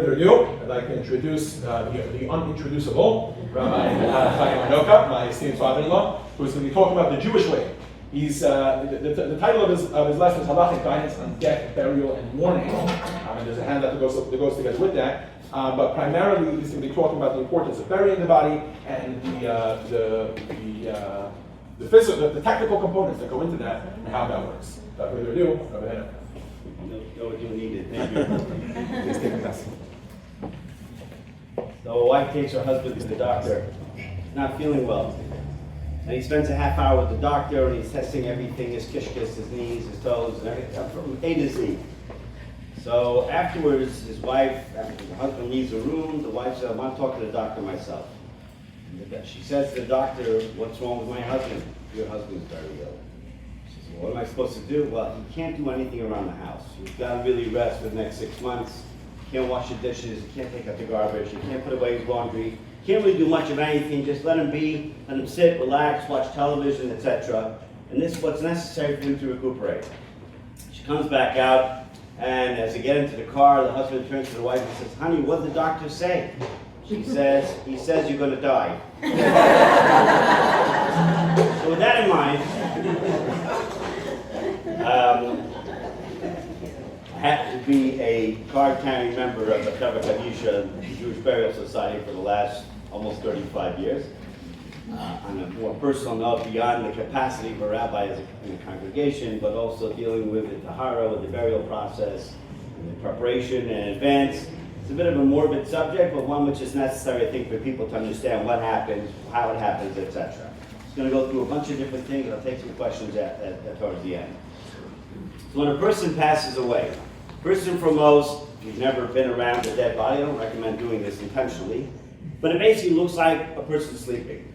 further ado, I'd like to introduce the unintroducible, Rabbi Chaim Anoka, my esteemed father-in-law, who's going to be talking about the Jewish way. He's the title of his lesson is Halachic Guidance on Death, Burial, and Mourning. And there's a handout that goes together with that. But primarily, he's going to be talking about the importance of burying the body and the technical components that go into that and how that works. Without further ado, Rabbi Anoka. No, you needed. Thank you. Please take the message. So a wife takes her husband to the doctor. He's not feeling well. And he spends a half hour with the doctor and he's testing everything, his kishkis, his knees, his toes, and everything from A to Z. So afterwards, his wife, after the husband leaves the room, the wife says, I want to talk to the doctor myself. And she says to the doctor, what's wrong with my husband? Your husband's very ill. She says, well, what am I supposed to do? Well, he can't do anything around the house. He's got to really rest for the next 6 months. He can't wash the dishes, he can't take out the garbage, he can't put away his laundry. Can't really do much of anything, just let him be, let him sit, relax, watch television, etc. And this is what's necessary for him to recuperate. She comes back out, and as they get into the car, the husband turns to the wife and says, honey, what did the doctor say? She says, he says you're going to die. So with that in mind, I happen to be a card-carrying member of the Chevra Kadisha, the Jewish Burial Society, for the last almost 35 years. On a more personal note, beyond the capacity of a rabbi in a congregation, but also dealing with the tahara, with the burial process, and the preparation in advance. It's a bit of a morbid subject, but one which is necessary, I think, for people to understand what happens, how it happens, etc. It's going to go through a bunch of different things, and I'll take some questions towards the end. So when a person passes away, first and foremost, if you've never been around a dead body, I don't recommend doing this intentionally, but it basically looks like a person sleeping.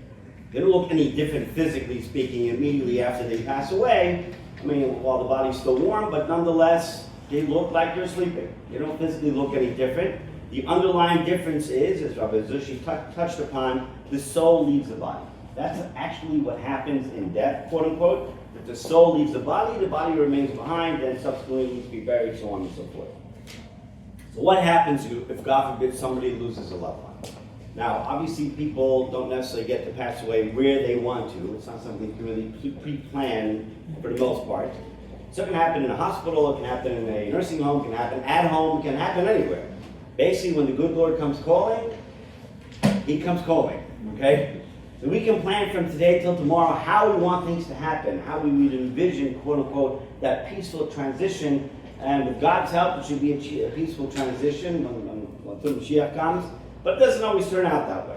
They don't look any different physically speaking immediately after they pass away. I mean, while the body's still warm, but nonetheless, they look like they're sleeping. They don't physically look any different. The underlying difference is, as Rabbi Zushi touched upon, the soul leaves the body. That's actually what happens in death, quote unquote. If the soul leaves the body remains behind, then subsequently needs to be buried, so on and so forth. So what happens if, God forbid, somebody loses a loved one? Now, obviously, people don't necessarily get to pass away where they want to. It's not something you can really pre-plan for the most part. So it can happen in a hospital, it can happen in a nursing home, it can happen at home, it can happen anywhere. Basically, when the good Lord comes calling, He comes calling, okay? So we can plan from today till tomorrow how we want things to happen, how we would envision, quote unquote, that peaceful transition. And with God's help, it should be a peaceful transition when Mashiach comes. But it doesn't always turn out that way.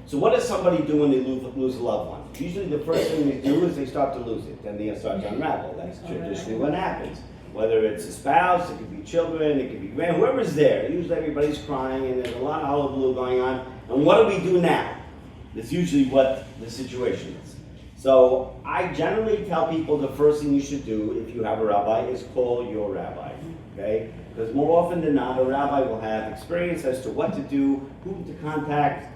So what does somebody do when they lose a loved one? Usually the first thing they do is they start to lose it. Then they start to unravel. That's traditionally what happens. Whether it's a spouse, it could be children, it could be grand, whoever's there. Usually everybody's crying and there's a lot of hullabaloo going on. And what do we do now? That's usually what the situation is. So I generally tell people the first thing you should do if you have a rabbi is call your rabbi, okay? Because more often than not, a rabbi will have experience as to what to do, who to contact.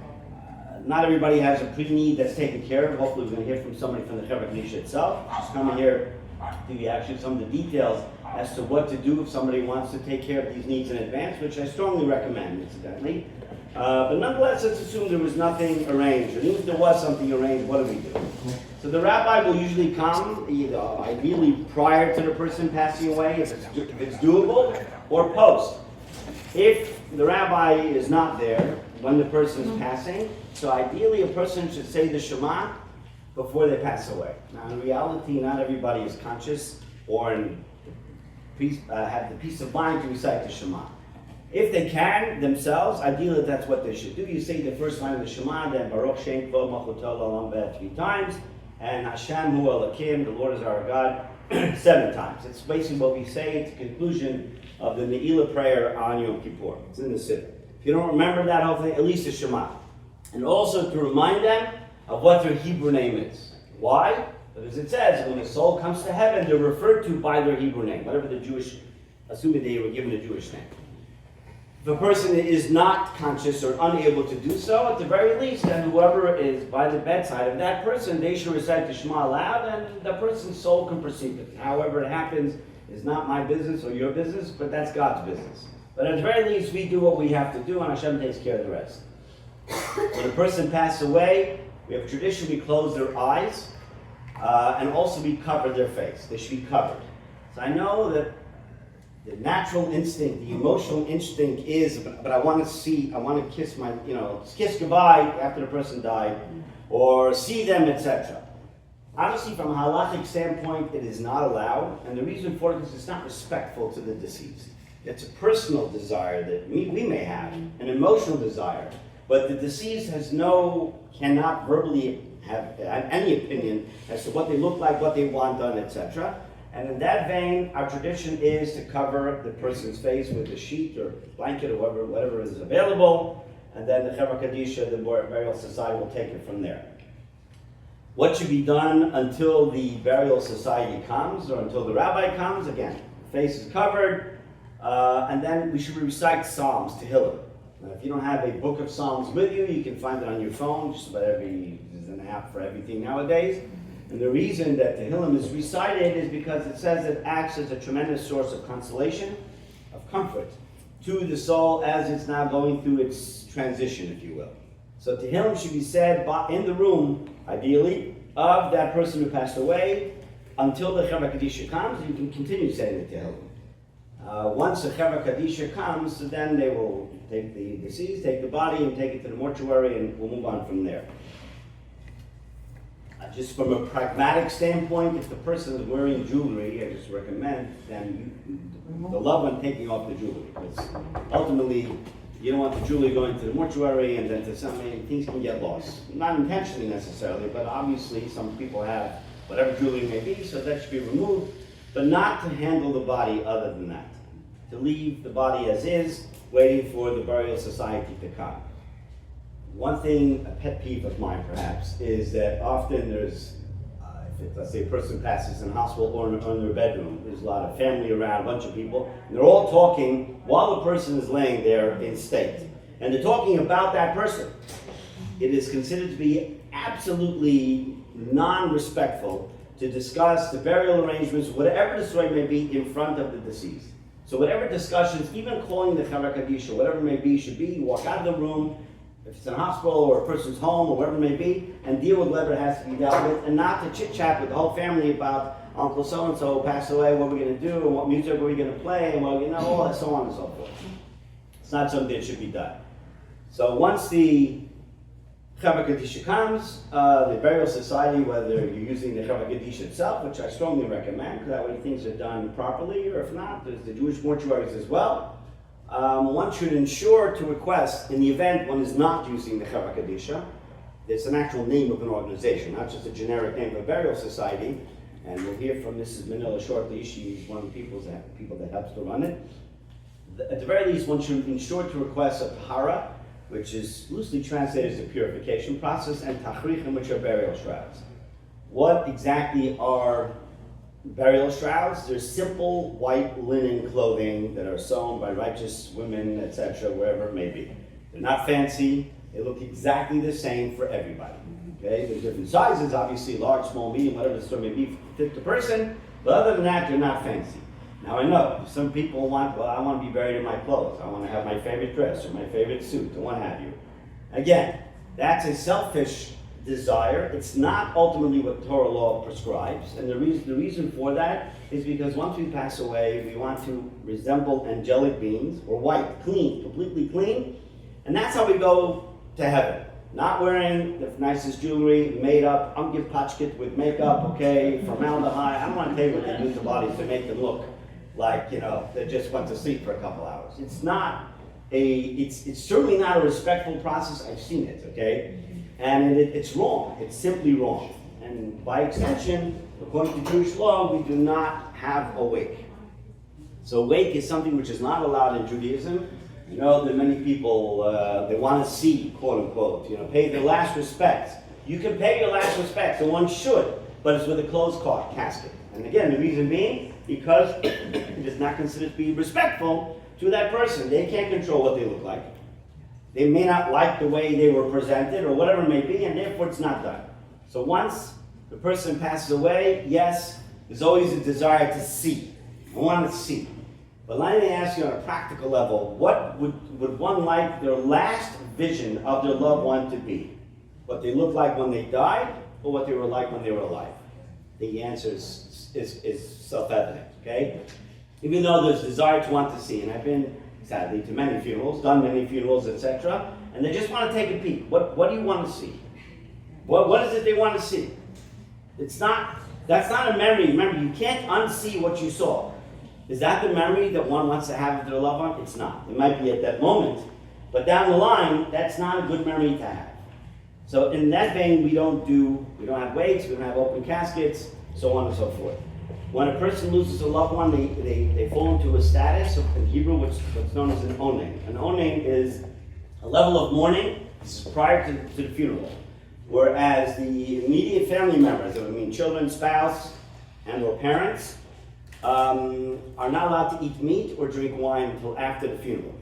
Not everybody has a pre-need that's taken care of. Hopefully we're going to hear from somebody from the Chevra Kadisha itself. Just coming here to give you actually some of the details as to what to do if somebody wants to take care of these needs in advance, which I strongly recommend, incidentally. But nonetheless, let's assume there was nothing arranged. And even if there was something arranged, what do we do? So the rabbi will usually come, either ideally prior to the person passing away, if it's doable, or post. If the rabbi is not there when the person's passing, so ideally a person should say the Shema before they pass away. Now in reality, not everybody is conscious or have the peace of mind to recite the Shema. If they can themselves, ideally that's what they should do. You say the first line of the Shema, then Baruch Shem Kvod Malchuto L'Olam V'ed 3 times, and Hashem Hu Elokim, the Lord is our God, 7 times. It's basically what we say at the conclusion of the Ne'ilah prayer on Yom Kippur. It's in the Siddur. If you don't remember that whole thing, at least the Shema. And also to remind them of what their Hebrew name is. Why? Because it says when a soul comes to heaven, they're referred to by their Hebrew name, whatever the Jewish, assuming they were given a Jewish name. If a person is not conscious or unable to do so, at the very least, then whoever is by the bedside of that person, they should recite the Shema aloud, and the person's soul can perceive it. However it happens is not my business or your business, but that's God's business. But at the very least, we do what we have to do, and Hashem takes care of the rest. When a person passes away, we have a tradition, we close their eyes, and also we cover their face. They should be covered. So I know that the natural instinct, the emotional instinct is, but I want to kiss kiss goodbye after the person died, or see them, etc. Obviously, from a halachic standpoint, it is not allowed, and the reason for it is it's not respectful to the deceased. It's a personal desire that we may have, an emotional desire, but the deceased cannot verbally have any opinion as to what they look like, what they want done, etc. And in that vein, our tradition is to cover the person's face with a sheet or blanket or whatever is available, and then the Chevra Kadisha, the burial society, will take it from there. What should be done until the burial society comes, or until the rabbi comes? Again, the face is covered, and then we should recite Psalms, Tehillim. Now, if you don't have a book of Psalms with you, you can find it on your phone. Just about there's an app for everything nowadays. And the reason that Tehillim is recited is because it says it acts as a tremendous source of consolation, of comfort to the soul as it's now going through its transition, if you will. So Tehillim should be said in the room, ideally, of that person who passed away until the Chevra Kadisha comes. You can continue saying the Tehillim. Once the Chevra Kadisha comes, then they will take the deceased, take the body, and take it to the mortuary, and we'll move on from there. Just from a pragmatic standpoint, if the person is wearing jewelry, I just recommend the loved one taking off the jewelry. Because ultimately, you don't want the jewelry going to the mortuary and then to something, things can get lost. Not intentionally necessarily, but obviously some people have whatever jewelry may be, so that should be removed. But not to handle the body other than that. To leave the body as is, waiting for the burial society to come. One thing, a pet peeve of mine perhaps, is that often there's, let's say a person passes in a hospital or in their bedroom, there's a lot of family around, a bunch of people, and they're all talking while the person is laying there in state. And they're talking about that person. It is considered to be absolutely non-respectful to discuss the burial arrangements, whatever the story may be, in front of the deceased. So whatever discussions, even calling the Chevra Kadisha, whatever it may be, should be, you walk out of the room, if it's in a hospital or a person's home or whatever it may be, and deal with whatever has to be dealt with, and not to chit-chat with the whole family about Uncle so-and-so passed away, what we're going to do, and what music are we going to play, and all that, so on and so forth. It's not something that should be done. So once the Chevra Kadisha comes, the burial society, whether you're using the Chevra Kadisha itself, which I strongly recommend, because that way things are done properly, or if not, there's the Jewish mortuaries as well. One should ensure to request, in the event one is not using the Chevra Kadisha, there's an actual name of an organization, not just a generic name of a burial society, and we'll hear from Mrs. Manila shortly. She's one of the people that helps to run it. At the very least, one should ensure to request a tahara, which is loosely translated as a purification process, and tachrichim, which are burial shrouds. What exactly are burial shrouds? They're simple white linen clothing that are sewn by righteous women, etc., wherever it may be. They're not fancy. They look exactly the same for everybody. Okay, there's different sizes, obviously, large, small, medium, whatever the story may be, fit the person. But other than that, they're not fancy. Now I know some people I want to be buried in my clothes. I want to have my favorite dress or my favorite suit or what have you. Again, that's a selfish desire. It's not ultimately what Torah law prescribes. And the reason for that is because once we pass away, we want to resemble angelic beings. We're white, clean, completely clean. And that's how we go to heaven. Not wearing the nicest jewelry, made up, umgit pachkit with makeup, okay, formaldehyde. I don't want to tell you what they do to bodies to make them look like, they just went to sleep for a couple hours. It's certainly not a respectful process. I've seen it, okay? And it's wrong. It's simply wrong. And by extension, according to Jewish law, we do not have a wake. So wake is something which is not allowed in Judaism. You know, there are many people, they want to see, quote unquote, pay their last respects. You can pay your last respects, and one should, but it's with a closed casket. And again, the reason being, because it is not considered to be respectful to that person. They can't control what they look like. They may not like the way they were presented or whatever it may be, and therefore it's not done. So once the person passes away, yes, there's always a desire to see. I want to see. But let me ask you on a practical level, what would one like their last vision of their loved one to be? What they looked like when they died, or what they were like when they were alive? The answer is self-evident, okay? Even though there's desire to want to see, and I've been, sadly, to many funerals, done many funerals, etc., and they just want to take a peek. What do you want to see? What is it they want to see? That's not a memory. Remember, you can't unsee what you saw. Is that the memory that one wants to have of their loved one? It's not. It might be at that moment, but down the line, that's not a good memory to have. So in that vein, we don't have wakes, we don't have open caskets, so on and so forth. When a person loses a loved one, they fall into a status in Hebrew, what's known as an oning. An oning is a level of mourning. This is prior to the funeral. Whereas the immediate family members, that would mean children, spouse, and or parents, are not allowed to eat meat or drink wine until after the funeral.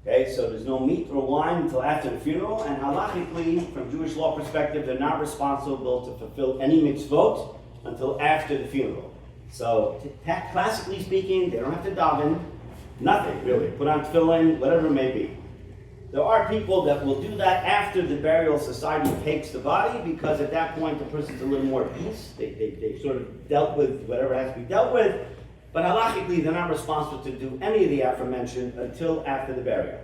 Okay, so there's no meat or wine until after the funeral, and halachically, from Jewish law perspective, they're not responsible to fulfill any mitzvot until after the funeral. So, classically speaking, they don't have to daven, nothing really. Put on tefillin, whatever it may be. There are people that will do that after the burial society takes the body, because at that point the person's a little more at peace. They sort of dealt with whatever has to be dealt with, but halachically they're not responsible to do any of the aforementioned until after the burial.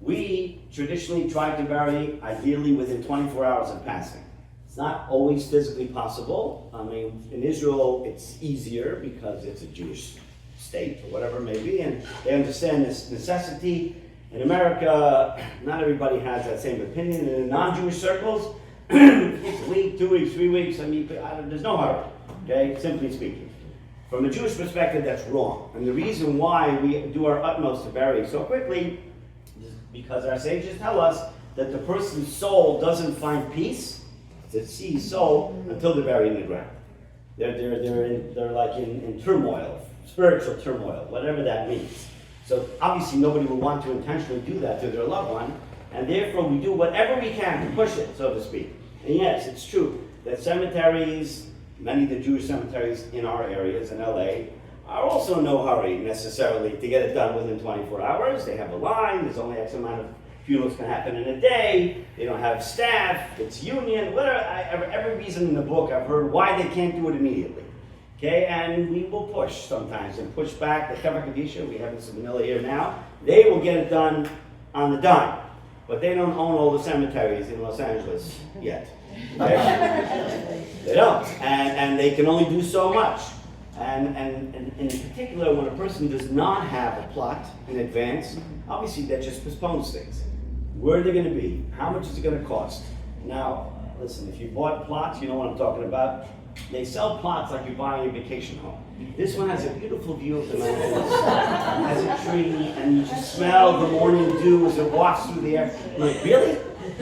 We traditionally try to bury ideally within 24 hours of passing. It's not always physically possible. I mean, in Israel it's easier because it's a Jewish state or whatever it may be, and they understand this necessity. In America, not everybody has that same opinion. And in non-Jewish circles, it's a week, 2 weeks, 3 weeks. I mean, there's no hurry, okay, simply speaking. From a Jewish perspective, that's wrong. And the reason why we do our utmost to bury so quickly is because our sages tell us that the person's soul doesn't find peace, to see soul, until they're buried in the ground. They're like in turmoil, spiritual turmoil, whatever that means. So obviously nobody would want to intentionally do that to their loved one, and therefore we do whatever we can to push it, so to speak. And yes, it's true that cemeteries, many of the Jewish cemeteries in our areas in LA, are also in no hurry necessarily to get it done within 24 hours. They have a line, there's only X amount of funerals can happen in a day, they don't have staff, it's union, whatever. Every reason in the book I've heard why they can't do it immediately. Okay, and we will push sometimes and push back. The Kavach Kadisha, we have this in Manila here now, they will get it done on the dime. But they don't own all the cemeteries in Los Angeles yet. Okay? They don't. And they can only do so much. And in particular, when a person does not have a plot in advance, obviously that just postpones things. Where are they going to be? How much is it going to cost? Now, listen, if you bought plots, you know what I'm talking about. They sell plots like you're buying a vacation home. This one has a beautiful view of the mountains, has a tree, and you just smell the morning dew as it walks through the air. I'm like, really?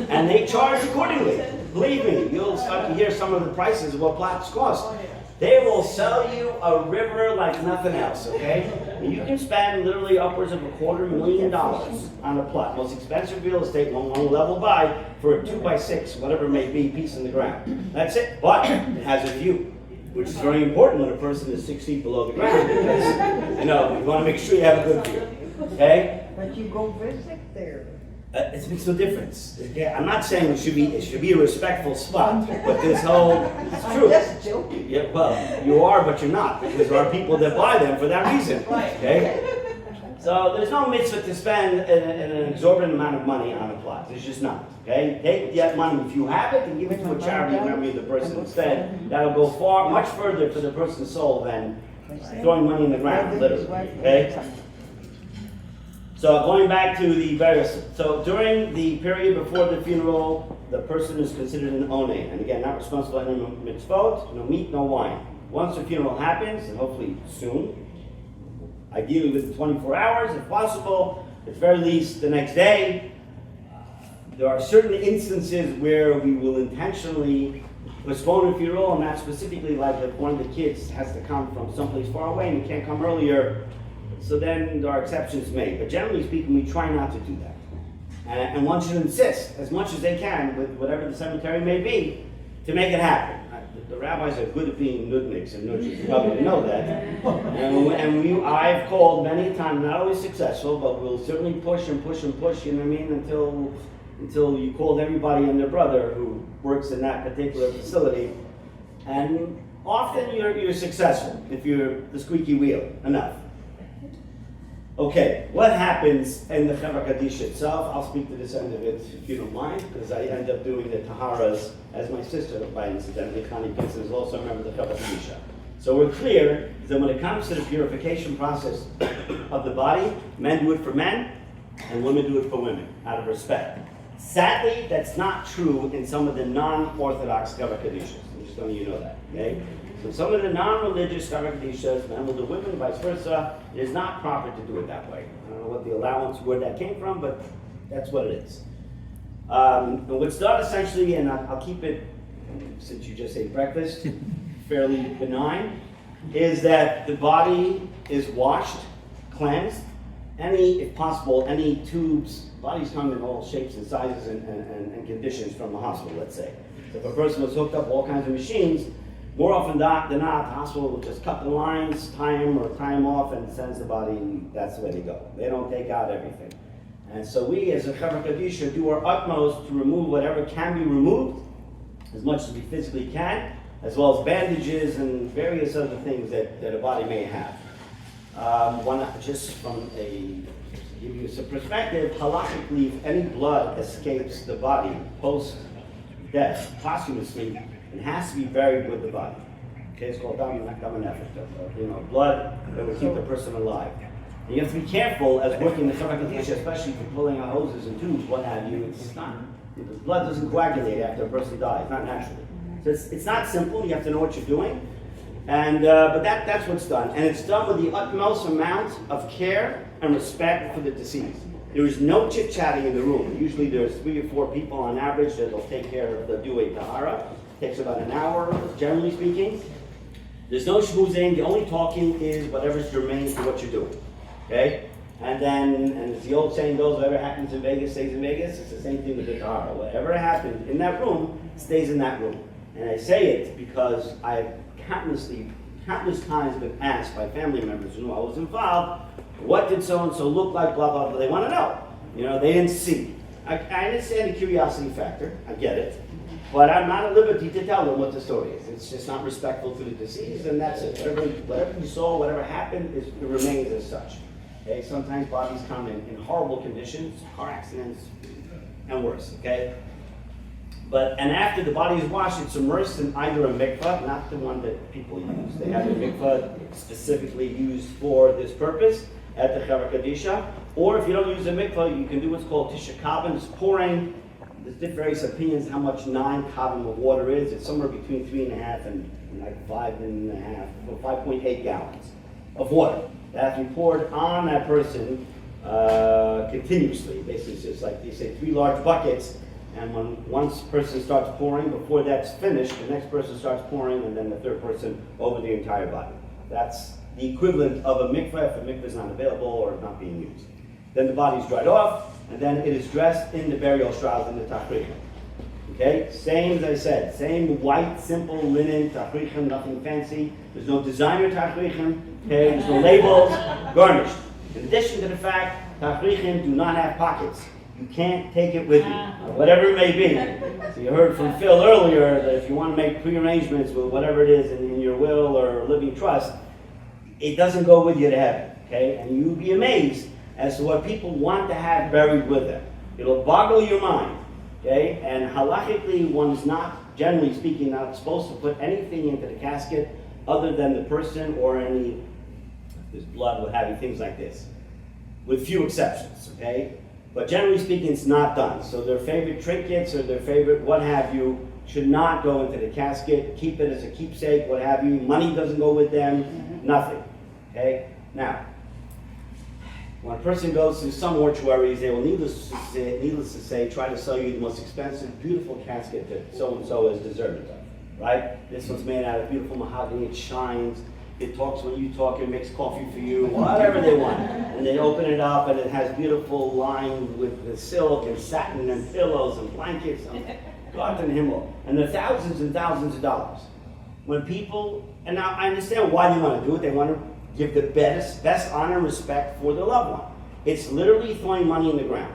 And they charge accordingly. Believe me, you'll start to hear some of the prices of what plots cost. They will sell you a river like nothing else, okay? And you can spend literally upwards of $250,000 on a plot. Most expensive real estate one level buy for a 2x6, whatever it may be, piece in the ground. That's it, but it has a view, which is very important when a person is 6 feet below the ground, because, you know, you want to make sure you have a good view, okay? But you go visit there. It makes no difference. I'm not saying it should be a respectful spot, but this whole, it's true. I'm just joking. Yeah, well, you are, but you're not, because there are people that buy them for that reason. Okay? So there's no mitzvah to spend an exorbitant amount of money on a plot. There's just not. Okay? Take that money if you have it and give it to a charity in memory of the person instead. That'll go much further for the person's soul than throwing money in the ground, literally. Okay? So going back to the various, so during the period before the funeral, the person is considered an oneh, and again, not responsible for any mitzvot, no meat, no wine. Once the funeral happens, and hopefully soon, ideally within 24 hours if possible, at the very least the next day, there are certain instances where we will intentionally postpone a funeral, and that's specifically like if one of the kids has to come from someplace far away and he can't come earlier. So then there are exceptions made. But generally speaking, we try not to do that. And one should insist, as much as they can, with whatever the cemetery may be, to make it happen. the rabbis are good at being nudniks and nudges. You probably know that. I've called many times, not always successful, but we'll certainly push and push and push, you know what I mean, until you called everybody and their brother who works in that particular facility. And often you're successful if you're the squeaky wheel enough. Okay, what happens in the Chevra Kaddish itself? I'll speak to this end of it if you don't mind, because I end up doing the Taharas as my sister, by incidentally, Connie Pinson is also a member of the Chevra Kaddish. So we're clear that when it comes to the purification process of the body, men do it for men, and women do it for women, out of respect. Sadly, that's not true in some of the non-Orthodox Chevra Kaddishas. I'm just letting you know that, okay? So some of the non-religious Chevra Kaddishas, men will do women, vice versa. It is not proper to do it that way. I don't know what the allowance, where that came from, but that's what it is. And what's done essentially, and I'll keep it, since you just ate breakfast, fairly benign, is that the body is washed, cleansed, if possible, any tubes. Bodies come in all shapes and sizes and conditions from a hospital, let's say. So if a person was hooked up all kinds of machines, more often than not, the hospital will just cut the lines, tie them off, and sends the body, and that's the way they go. They don't take out everything. And so we, as a Chevra Kaddish, do our utmost to remove whatever can be removed, as much as we physically can, as well as bandages and various other things that a body may have. Just from to give you some perspective, halachically, if any blood escapes the body post-death, posthumously, it has to be buried with the body. Okay, it's called dam nefesh, blood that will keep the person alive. And you have to be careful as working in the Chevra Kaddish, especially if you're pulling out hoses and tubes, what have you. It's not, the blood doesn't coagulate after a person dies, not naturally. So it's not simple. You have to know what you're doing. And but that's what's done, and it's done with the utmost amount of care and respect for the deceased. There is no chit-chatting in the room. Usually there's 3 or 4 people on average that'll take care of the do a tahara. It takes about an hour, generally speaking. There's no schmoozing. The only talking is whatever's germane to what you're doing. Okay? And as the old saying goes, whatever happens in Vegas stays in Vegas. It's the same thing with the tahara. Whatever happened in that room stays in that room. And I say it because I've countless times been asked by family members who knew I was involved, what did so-and-so look like, blah, blah, blah. They want to know. They didn't see. I understand the curiosity factor. I get it. But I'm not at liberty to tell them what the story is. It's just not respectful to the deceased, and that's it. Whatever you saw, whatever happened, it remains as such. Okay? Sometimes bodies come in horrible conditions, car accidents, and worse. Okay? And after the body is washed, it's immersed in either a mikvah, not the one that people use. They have a mikvah specifically used for this purpose at the Chevra Kadisha. Or if you don't use a mikvah, you can do what's called tisha kavim, it's pouring. There's various opinions how much 9 kavim of water is. It's somewhere between 3.5 and like 5.5, or 5.8 gallons of water that has to be poured on that person continuously. Basically, it's just like they say 3 large buckets. And when once person starts pouring, before that's finished, the next person starts pouring, and then the third person over the entire body. That's the equivalent of a mikveh if a mikveh is not available or not being used. Then the body is dried off, and then it is dressed in the burial shrouds in the tachrichim. Okay, same as I said, same white, simple linen tachrichim, nothing fancy. There's no designer tachrichim. Okay, there's no labels, garnished. In addition to the fact, tachrichim do not have pockets. You can't take it with you, whatever it may be. So you heard from Phil earlier that if you want to make prearrangements with whatever it is in your will or living trust, it doesn't go with you to heaven, okay? And you'll be amazed as to what people want to have buried with them. It'll boggle your mind, okay? And halachically, one's not, generally speaking, not supposed to put anything into the casket other than the person or any, if there's blood, what have you, things like this, with few exceptions, okay? But generally speaking, it's not done. So their favorite trinkets or their favorite what have you should not go into the casket. Keep it as a keepsake, what have you. Money doesn't go with them, nothing. Okay? Now, when a person goes to some mortuaries, they will, needless to say, try to sell you the most expensive, beautiful casket that so-and-so is deserving of. Right? This one's made out of beautiful mahogany, it shines. It talks when you talk, it makes coffee for you, whatever they want. And they open it up and it has beautiful lined with the silk and satin and pillows and blankets and God and Himmel. And they're thousands and thousands of dollars. when people, and now I understand why they want to do it, they want to give the best honor and respect for their loved one. It's literally throwing money in the ground.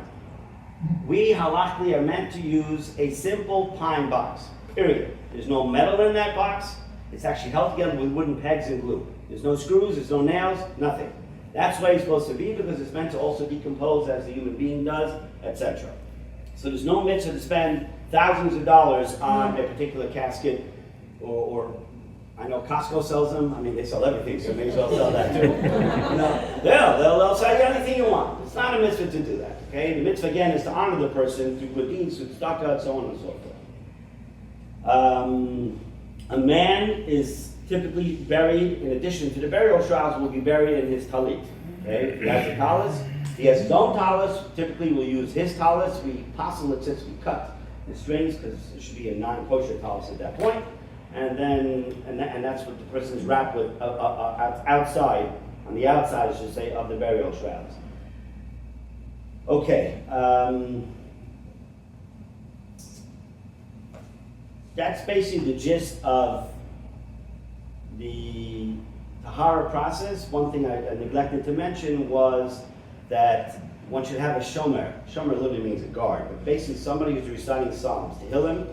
We halachically are meant to use a simple pine box, period. There's no metal in that box. It's actually held together with wooden pegs and glue. There's no screws, there's no nails, nothing. That's the way it's supposed to be because it's meant to also decompose as the human being does, etc. So there's no mitzvah to spend thousands of dollars on a particular casket or I know Costco sells them. I mean, they sell everything, so maybe they'll sell that too. They'll sell you anything you want. It's not a mitzvah to do that, okay? The mitzvah, again, is to honor the person through good deeds, through tzedakah, so on and so forth. A man is typically buried, in addition to the burial shrouds, will be buried in his talit, okay? If he has a talis, he has his own talis. Typically, we'll use his talis. We possibly cut the strings because it should be a non-kosher talis at that point. And that's what the person's wrapped with outside, on the outside, I should say, of the burial shrouds. Okay. That's basically the gist of the tahara process. One thing I neglected to mention was that one should have a shomer. Shomer literally means a guard, but basically somebody who's reciting psalms, tehillim,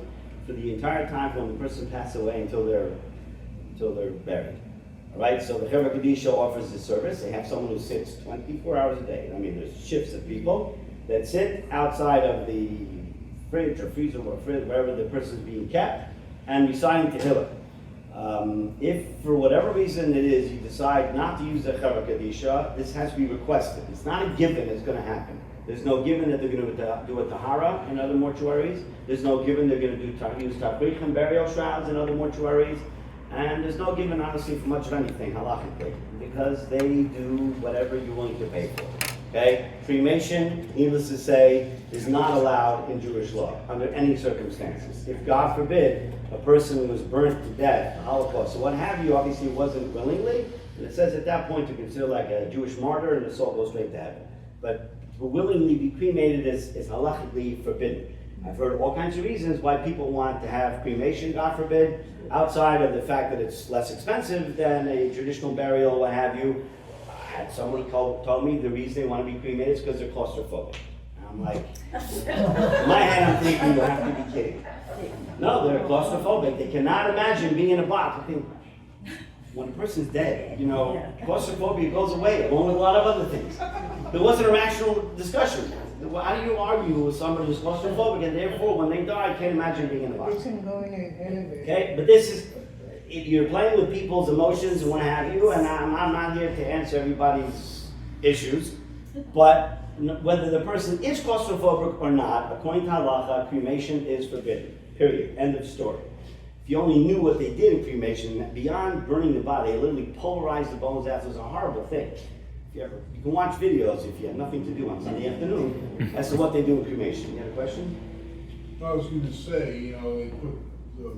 for the entire time from the person passes away until they're buried. All right, so the Chevra Kadisha offers this service. They have someone who sits 24 hours a day. I mean, there's shifts of people that sit outside of the fridge or freezer or wherever the person's being kept and reciting Tehillah. If for whatever reason it is you decide not to use the Chevra Kadisha, this has to be requested. It's not a given it's going to happen. There's no given that they're going to do a tahara in other mortuaries. There's no given they're going to use tabrich and burial shrouds in other mortuaries. And there's no given, honestly, for much of anything, halachically, because they do whatever you're willing to pay for. Okay? Cremation, needless to say, is not allowed in Jewish law under any circumstances. If, God forbid, a person was burnt to death, the Holocaust, so what have you, obviously wasn't willingly, and it says at that point to consider like a Jewish martyr and the soul goes straight to heaven. But to willingly be cremated is halachically forbidden. I've heard all kinds of reasons why people want to have cremation, God forbid, outside of the fact that it's less expensive than a traditional burial, what have you. I had someone told me the reason they want to be cremated is because they're claustrophobic. And I'm like, in my head I'm thinking, you have to be kidding. No, they're claustrophobic. They cannot imagine being in a box. I think, when a person's dead, claustrophobia goes away along with a lot of other things. There wasn't a rational discussion. How do you argue with somebody who's claustrophobic and therefore when they die, can't imagine being in the box? They can go in an elevator. Okay, but this is, you're playing with people's emotions and what have you, and I'm not here to answer everybody's issues, but whether the person is claustrophobic or not, according to halacha, cremation is forbidden, period, end of story. If you only knew what they did in cremation, beyond burning the body, they literally pulverized the bones out. It was a horrible thing. You can watch videos if you have nothing to do on Sunday afternoon as to what they do in cremation. You had a question? I was going to say, they put the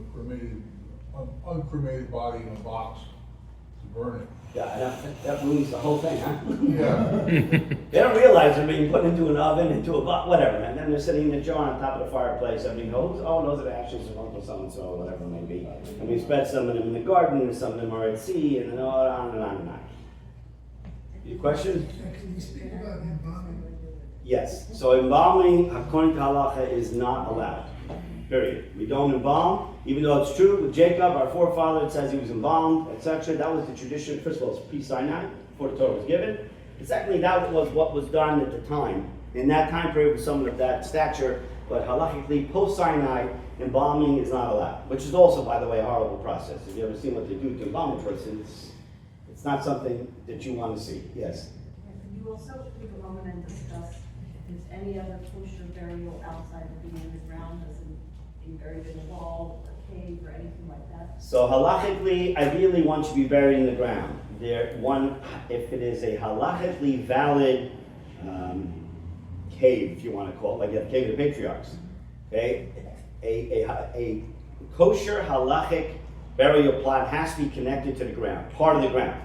uncremated body in a box to burn it. Yeah, that ruins the whole thing, huh? Yeah. They don't realize they're being put into an oven, into a box, whatever, and then they're sitting in the jar on top of the fireplace. Everybody goes, oh, those are the ashes of Uncle so-and-so, or whatever it may be. And we spread some of them in the garden, and some of them are at sea, and on and on and on. Your question? Can you speak about embalming? Yes. So embalming, according to halacha, is not allowed. Period. We don't embalm, even though it's true with Jacob, our forefather, it says he was embalmed, etc. That was the tradition. First of all, it's pre-Sinai, before the Torah was given. And secondly, that was what was done at the time. In that time period with someone of that stature, but halachically, post-Sinai, embalming is not allowed. Which is also, by the way, a horrible process. If you've ever seen what they do to embalm a person, it's not something that you want to see. Yes? Can you also take a moment and discuss if there's any other kosher burial outside of being in the ground, as in being buried in a wall or cave or anything like that? So halachically, ideally one should be buried in the ground. If it is a halachically valid cave, if you want to call it, like the Cave of the Patriarchs, okay? A kosher halachic burial plot has to be connected to the ground, part of the ground.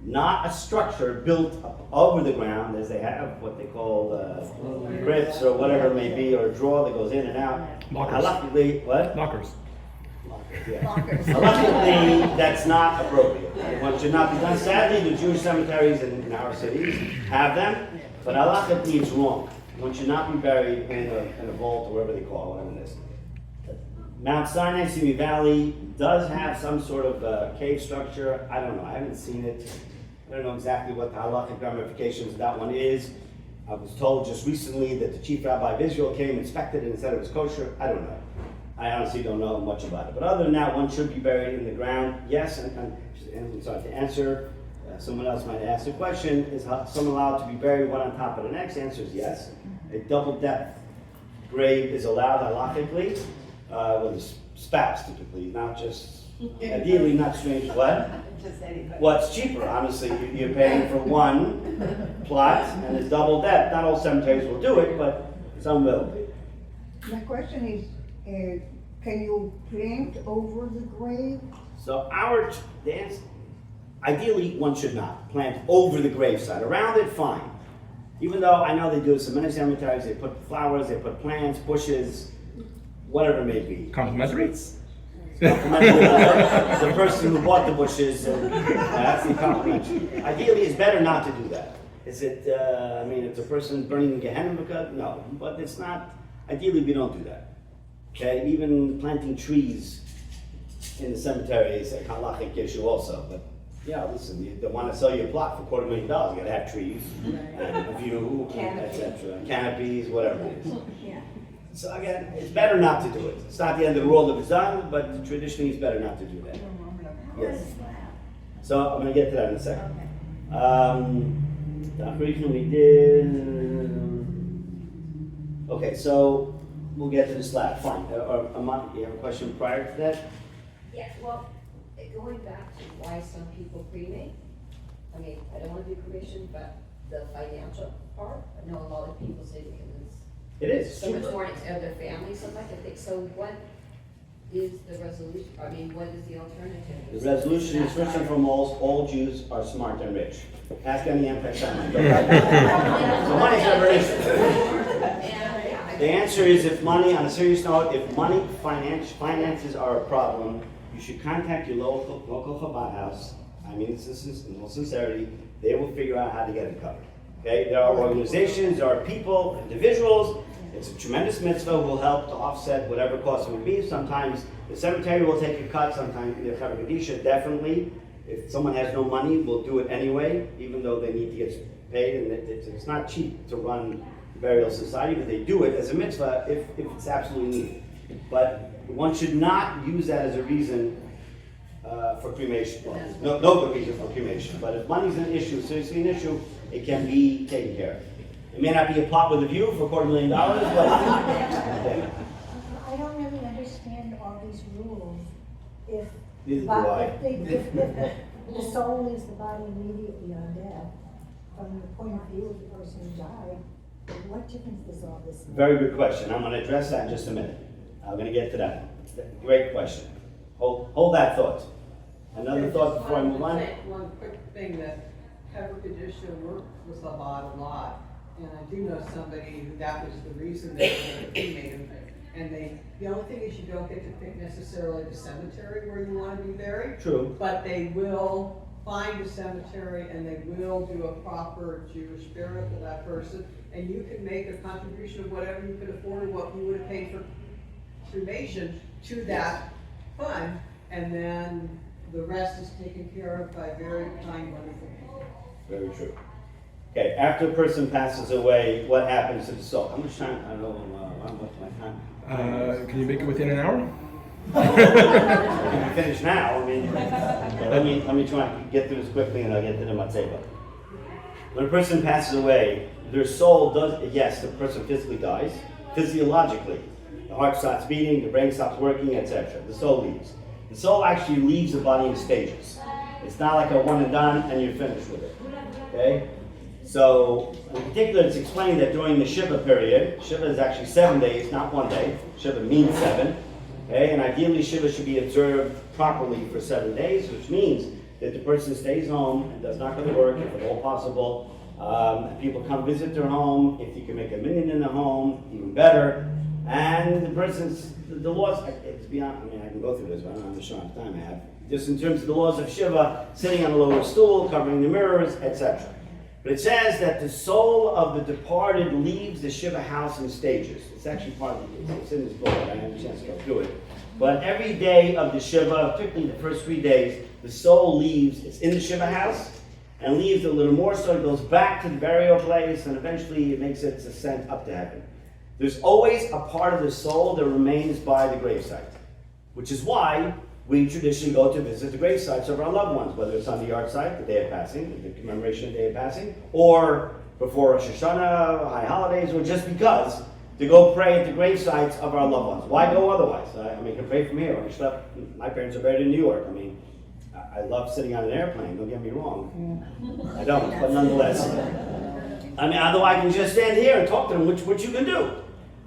Not a structure built up over the ground as they have what they call crypts or whatever it may be, or a drawer that goes in and out. Lockers. Halachically, what? Lockers. Yeah. Lockers. Luckily, that's not appropriate. One should not be done. Sadly, the Jewish cemeteries in our cities have them, but halachically it's wrong. One should not be buried in a vault or whatever they call it, whatever it is. Mount Sinai, Simi Valley does have some sort of cave structure. I don't know. I haven't seen it. I don't know exactly what the halachic ramifications of that one is. I was told just recently that the chief rabbi of Israel came, inspected it, and said it was kosher. I don't know. I honestly don't know much about it. But other than that, one should be buried in the ground. Yes, and sorry, to answer, someone else might ask the question, is someone allowed to be buried one on top of the next? Answer is yes. A double depth grave is allowed halachically, with a spouse typically, not just, ideally not strange. What? Just anybody. What's cheaper? Honestly, you're paying for one plot and it's double depth. Not all cemeteries will do it, but some will. My question is, can you plant over the grave? So our dance, ideally one should not plant over the gravesite. Around it, fine. Even though I know they do some many cemeteries, they put flowers, they put plants, bushes, whatever it may be. Complimentary? Complimentary, the person who bought the bushes, that's the complimentary. Ideally, it's better not to do that. Is it, I mean, if the person burning in Gehenna, no, but it's not, ideally we don't do that. Okay, even planting trees in the cemetery is a halachic issue also, but yeah, listen, they want to sell you a plot for $250,000, you gotta have trees, and a view, etc. Canopies, whatever it is. Yeah. So again, it's better not to do it. It's not the end of the world if it's done, but traditionally it's better not to do that. Yes. So I'm gonna get to that in a second. The operation we did. Okay, so we'll get to the slab. Fine. Aman, you have a question prior to that? Yeah, well, going back to why some people cremate, I mean, I don't want to do cremation, but the financial part, I know a lot of people say because It is. it's so much more into their family, so much, I think, so what is the resolution, I mean, what is the alternative? The resolution is first and foremost, all Jews are smart and rich. Ask any anti-Semite. So money's never an issue. The answer is, if money, on a serious note, if money, finances are a problem, you should contact your local Chabad house. I mean, this is in all sincerity, they will figure out how to get it covered. Okay, there are organizations, there are people, individuals. It's a tremendous mitzvah who will help to offset whatever cost it would be. Sometimes the cemetery will take a cut, sometimes the Chaver Kadisha definitely. If someone has no money, we'll do it anyway, even though they need to get paid, and it's not cheap to run burial society, but they do it as a mitzvah if it's absolutely needed. But one should not use that as a reason for cremation. Well, no good reason for cremation, but if money's an issue, seriously an issue, it can be taken care of. It may not be a plot with a view for $250,000, but I don't really understand all these rules. If Neither do I. if the soul leaves the body immediately on death, from the point of view of the person who died, what difference does all this make? very good question. I'm going to address that in just a minute. I'm going to get to that. Great question. Hold that thought. Another thought before I move on? One quick thing, that Chaver Kadisha worked with Chabad a lot, and I do know somebody who that was the reason they cremated him. And the only thing is you don't get to pick necessarily the cemetery where you want to be buried. True. But they will find a cemetery and they will do a proper Jewish burial for that person. And you can make a contribution of whatever you could afford or what you would have paid for cremation to that fund. And then the rest is taken care of by very kind, wonderful people. Very true. Okay, after a person passes away, what happens to the soul? How much time? I don't know. What's my time? Can you make it within an hour? Can we finish now? I mean, let me try and get through this quickly, and I'll get to the matzeva. When a person passes away, their soul does. Yes, the person physically dies. Physiologically, the heart stops beating, the brain stops working, etc. The soul leaves. The soul actually leaves the body in stages. It's not like a one and done, and you're finished with it. Okay. So, in particular, it's explained that during the Shiva period, Shiva is actually 7 days, not 1 day. Shiva means 7. Okay, and ideally Shiva should be observed properly for 7 days, which means that the person stays home and does not go to work if at all possible. People come visit their home. If you can make a minyan in the home, even better. And the person's, the laws, to be honest, I mean, I can go through this, but I don't have the short time I have. Just in terms of the laws of Shiva, sitting on a lower stool, covering the mirrors, etc. But it says that the soul of the departed leaves the Shiva house in stages. It's actually part of it's in this book, but I didn't have a chance to go through it. But every day of the Shiva, particularly the first 3 days, the soul leaves, it's in the Shiva house, and leaves a little more, so it goes back to the burial place, and eventually it makes its ascent up to heaven. There's always a part of the soul that remains by the gravesite, which is why we traditionally go to visit the gravesites of our loved ones, whether it's on the yard site, the day of passing, the commemoration of the day of passing, or before Rosh Hashanah, high holidays, or just because, to go pray at the gravesites of our loved ones. Why go otherwise? I mean, you can pray from here. My parents are buried in New York. I mean, I love sitting on an airplane, don't get me wrong. I don't, but nonetheless. I mean, otherwise I can just stand here and talk to them, which you can do.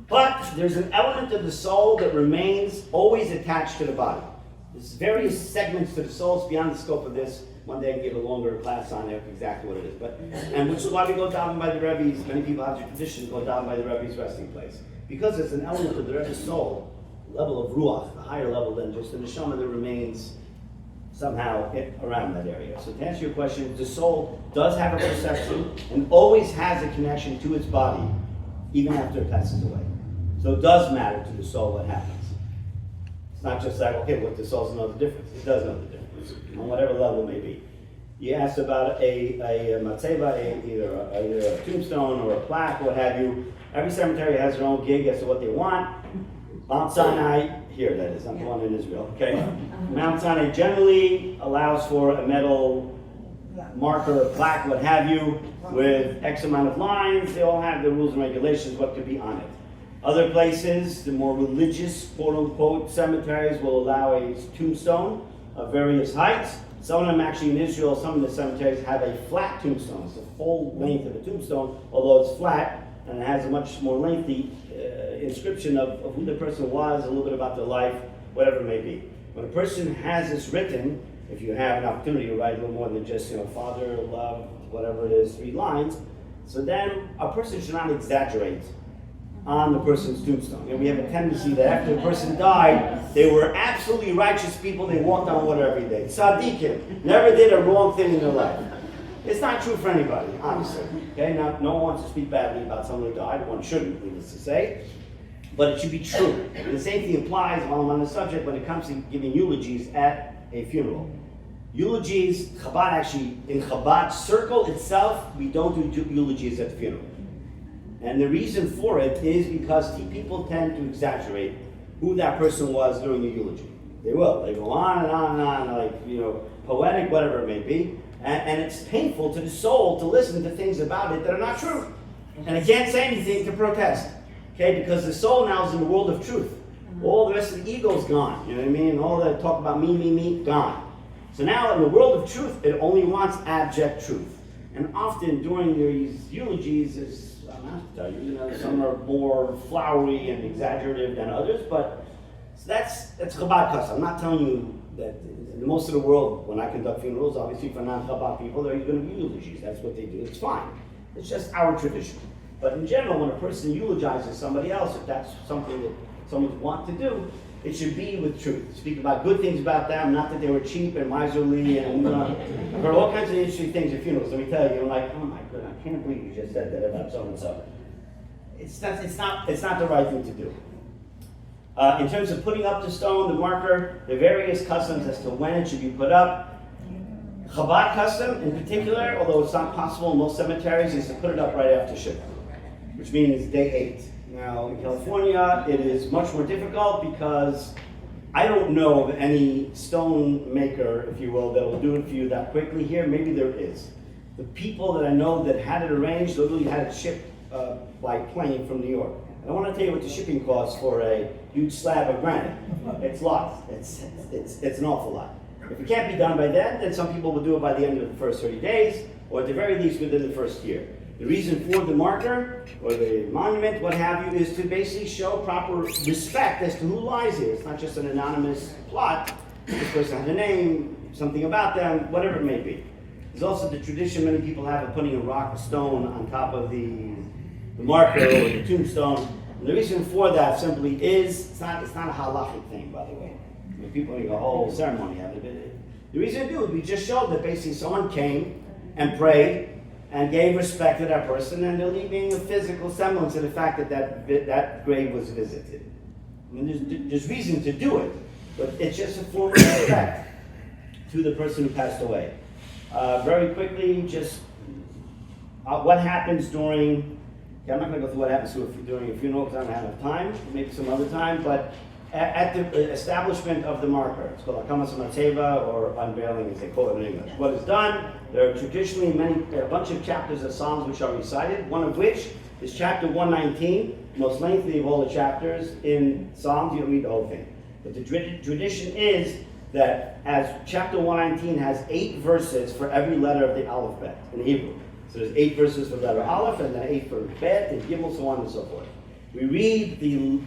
But there's an element of the soul that remains always attached to the body. There's various segments to the soul. It's beyond the scope of this. One day I can give a longer class on it, exactly what it is. And which is why we go down by the Rebbe's. Many people have the tradition to go down by the Rebbe's resting place. Because it's an element of the Rebbe's soul, level of ruach, a higher level than just the neshama that remains somehow around that area. So to answer your question, the soul does have a perception and always has a connection to its body, even after it passes away. So it does matter to the soul what happens. It's not just like, okay, what the soul doesn't know the difference. It does know the difference, on whatever level it may be. You asked about a matzeva, either a tombstone or a plaque, what have you. Every cemetery has their own gig as to what they want. Mount Sinai, here that is, I'm the one in Israel, okay? Mount Sinai generally allows for a metal marker, plaque, what have you, with X amount of lines. They all have their rules and regulations, what could be on it. Other places, the more religious, quote-unquote, cemeteries will allow a tombstone of various heights. Some of them actually in Israel, some of the cemeteries have a flat tombstone. It's the full length of a tombstone, although it's flat, and it has a much more lengthy inscription of who the person was, a little bit about their life, whatever it may be. When a person has this written, if you have an opportunity to write a little more than just, father, love, whatever it is, 3 lines, so then a person should not exaggerate on the person's tombstone. And we have a tendency that after the person died, they were absolutely righteous people, they walked on water every day. Tzaddikim, never did a wrong thing in their life. It's not true for anybody, honestly. Okay, now no one wants to speak badly about someone who died, one shouldn't, needless to say, but it should be true. And the same thing applies while I'm on the subject when it comes to giving eulogies at a funeral. Eulogies, Chabad actually, in Chabad circle itself, we don't do eulogies at the funeral. And the reason for it is because people tend to exaggerate who that person was during the eulogy. They will. They go on and on and on, like, poetic, whatever it may be. And it's painful to the soul to listen to things about it that are not true. And it can't say anything to protest. Okay, because the soul now is in the world of truth. All the rest of the ego's gone. You know what I mean? All the talk about me, gone. So now in the world of truth, it only wants abject truth. And often during these eulogies, I'm not to tell you, some are more flowery and exaggerative than others, but so that's Chabad custom. I'm not telling you that in most of the world, when I conduct funerals, obviously for non-Chabad people, there are going to be eulogies. That's what they do. It's fine. It's just our tradition. But in general, when a person eulogizes somebody else, if that's something that someone wants to do, it should be with truth. Speak about good things about them, not that they were cheap and miserly, and I've heard all kinds of interesting things at funerals. Let me tell you, I'm like, oh my goodness, I can't believe you just said that about so and so. It's not the right thing to do. In terms of putting up the stone, the marker, the various customs as to when it should be put up. Chabad custom, in particular, although it's not possible in most cemeteries, is to put it up right after Shiva, which means day 8. Now, in California, it is much more difficult because I don't know of any stone maker, if you will, that will do it for you that quickly here. Maybe there is. The people that I know that had it arranged literally had it shipped by plane from New York. I don't want to tell you what the shipping costs for a huge slab of granite. It's lots. It's an awful lot. If it can't be done by then some people will do it by the end of the first 30 days, or at the very least within the first year. The reason for the marker, or the monument, what have you, is to basically show proper respect as to who lies here. It's not just an anonymous plot. This person has a name, something about them, whatever it may be. There's also the tradition many people have of putting a stone on top of the marker or the tombstone, And the reason for that simply is, it's not a halachic thing, by the way. I mean, people make a whole ceremony out of it. The reason to do it, we just showed that basically someone came and prayed and gave respect to that person, and they're leaving a physical semblance of the fact that grave was visited. I mean, there's reason to do it, but it's just a form of respect to the person who passed away. Very quickly, just what happens during, I'm not going to go through what happens during a funeral because I don't have enough time, maybe some other time, but at the establishment of the marker, it's called Akamas Mateva, or unveiling as they call it in English. What is done, there are traditionally a bunch of chapters of Psalms which are recited, one of which is chapter 119, most lengthy of all the chapters in Psalms. You don't read the whole thing. But the tradition is that as chapter 119 has 8 verses for every letter of the alphabet in Hebrew. So there's 8 verses for the letter Aleph, and then 8 for Bet, and Gimel, so on and so forth. We read the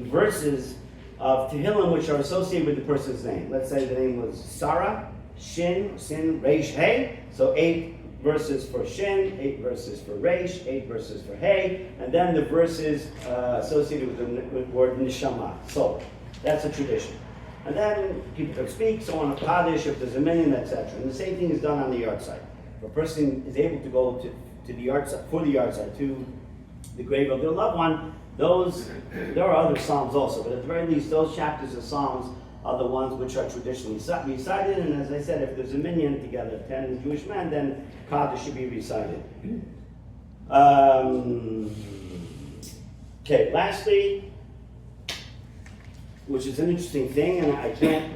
verses of Tehillim which are associated with the person's name. Let's say the name was Sarah, Shin, Sin, Reish, Hey. So 8 verses for Shin, 8 verses for Reish, 8 verses for Hey, and then the verses associated with the word Neshama, soul. That's a tradition. And then people can speak, so on a Kaddish, if there's a minyan, etc. And the same thing is done on the yard site. If a person is able to go to the yard site, for the yard site, to the grave of their loved one, there are other Psalms also, but at the very least, those chapters of Psalms are the ones which are traditionally recited, and as I said, if there's a minyan together, 10 Jewish men, then Kaddish should be recited. Okay, lastly, which is an interesting thing, and I can't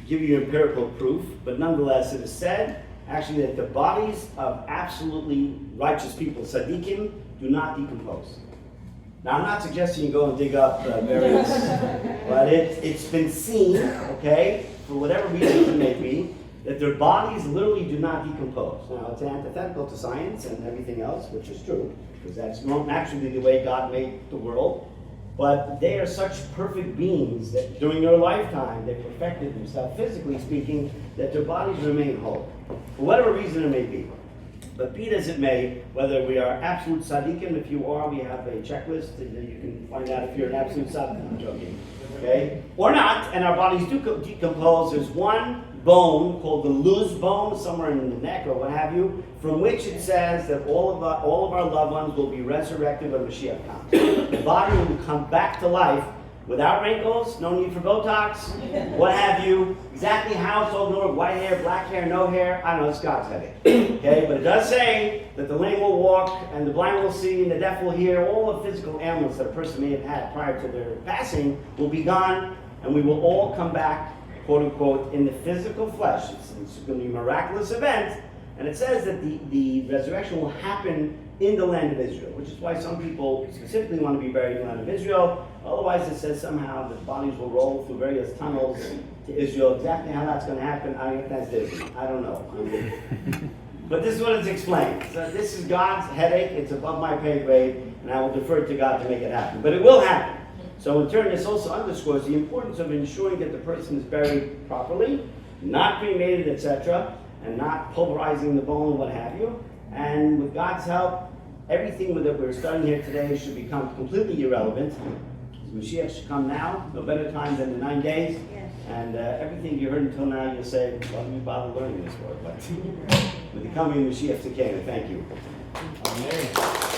give you empirical proof, but nonetheless it is said, actually, that the bodies of absolutely righteous people, tzaddikim, do not decompose. Now, I'm not suggesting you go and dig up various, but it's been seen, okay, for whatever reason it may be, that their bodies literally do not decompose. Now, it's antithetical to science and everything else, which is true, because that's naturally the way God made the world. But they are such perfect beings that during their lifetime, they perfected themselves, physically speaking, that their bodies remain whole, for whatever reason it may be. But be it as it may, whether we are absolute tzaddikim, if you are, we have a checklist, and you can find out if you're an absolute tzaddik, I'm joking, okay? Or not, and our bodies do decompose. There's one bone called the luz bone, somewhere in the neck or what have you, from which it says that all of our loved ones will be resurrected when Mashiach comes. The body will come back to life without wrinkles, no need for Botox, what have you. Exactly how it's all going, white hair, black hair, no hair, I don't know, it's God's headache. Okay, but it does say that the lame will walk, and the blind will see, and the deaf will hear. All the physical ailments that a person may have had prior to their passing will be gone, and we will all come back, quote unquote, in the physical flesh. It's going to be a miraculous event, and it says that the resurrection will happen in the land of Israel, which is why some people specifically want to be buried in the land of Israel. Otherwise, it says somehow the bodies will roll through various tunnels to Israel. Exactly how that's going to happen, I don't know if that's Disney. I don't know. But this is what it's explained. So this is God's headache. It's above my pay grade, and I will defer to God to make it happen. But it will happen. So in turn, this also underscores the importance of ensuring that the person is buried properly, not cremated, etc., and not pulverizing the bone and what have you. And with God's help, everything that we're studying here today should become completely irrelevant. Mashiach should come now, no better time than the 9 days. Yes. And everything you heard until now, you'll say, why did we bother learning this for? But with the coming of Mashiach, thank you. Amen.